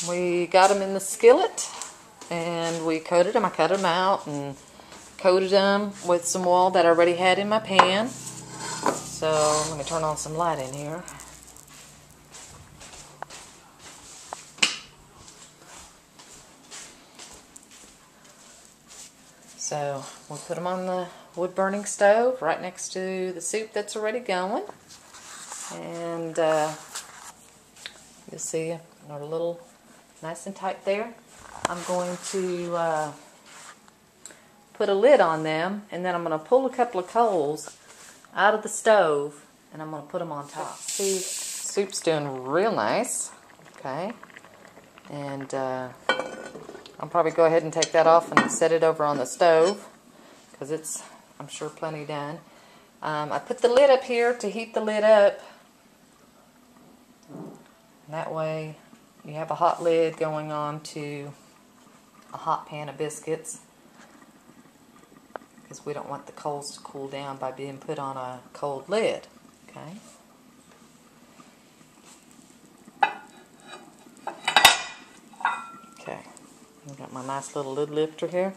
We got them in the skillet and we coated them. I cut them out and coated them with some oil that I already had in my pan. So let me turn on some light in here. So we'll put them on the wood burning stove right next to the soup that's already going. And you'll see they're a little nice and tight there. I'm going to put a lid on them, and then I'm going to pull a couple of coals out of the stove and I'm going to put them on top. See, soup's doing real nice. Okay. And I'll probably go ahead and take that off and set it over on the stove because it's, I'm sure, plenty done. I put the lid up here to heat the lid up. And that way you have a hot lid going on to a hot pan of biscuits because we don't want the coals to cool down by being put on a cold lid. Okay. Okay. I've got my nice little lid lifter here.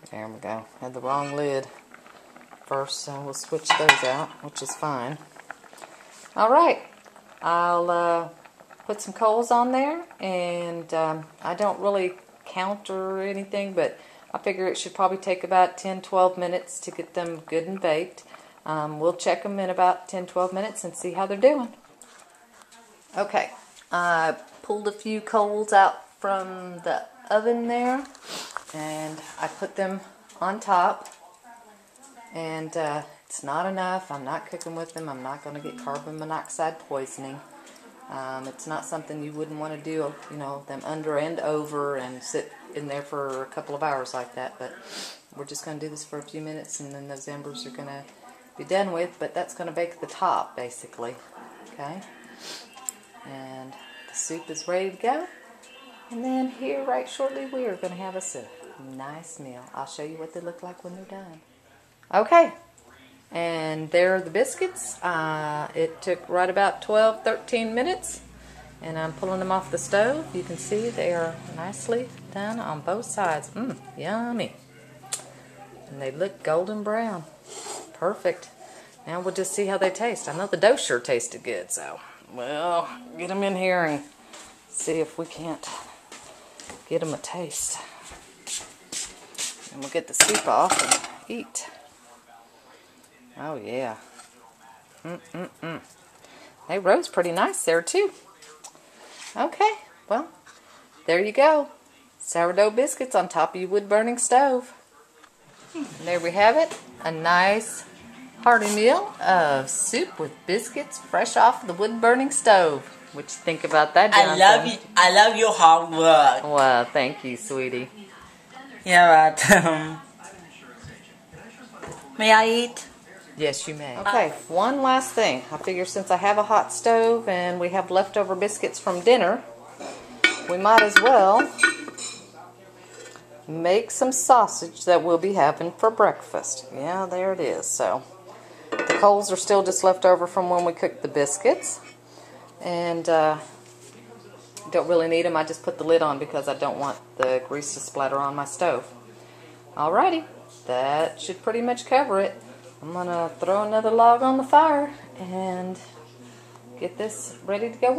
There we go. Had the wrong lid first, so we'll switch those out, which is fine. Alright, I'll put some coals on there, and I don't really count or anything, but I figure it should probably take about 10-12 minutes to get them good and baked. We'll check them in about 10-12 minutes and see how they're doing. Okay, I pulled a few coals out from the oven there, and I put them on top, and it's not enough. I'm not cooking with them. I'm not going to get carbon monoxide poisoning. It's not something you wouldn't want to do, you know, them under and over and sit in there for a couple of hours like that, but we're just going to do this for a few minutes and then those embers are going to be done with, but that's going to bake the top basically. Okay, and the soup is ready to go. And then here, right shortly, we are going to have us a nice meal. I'll show you what they look like when they're done. Okay, and there are the biscuits. It took right about 12-13 minutes, and I'm pulling them off the stove. You can see they are nicely done on both sides. Yummy. And they look golden brown. Perfect. Now we'll just see how they taste. I know the dough sure tasted good, so we'll get them in here and see if we can't get them a taste. And we'll get the soup off and eat. Oh yeah. They rose pretty nice there too. Okay, well, there you go. Sourdough biscuits on top of your wood-burning stove. And there we have it. A nice hearty meal of soup with biscuits fresh off the wood-burning stove. What you think about that, Jonathan? I love your hard work. Well, thank you, sweetie. Yeah, but may I eat? Yes, you may. Okay, one last thing. I figure since I have a hot stove and we have leftover biscuits from dinner, we might as well make some sausage that we'll be having for breakfast. Yeah, there it is. So the coals are still just left over from when we cooked the biscuits. And don't really need them. I just put the lid on because I don't want the grease to splatter on my stove. Alrighty, that should pretty much cover it. I'm going to throw another log on the fire and get this ready to go.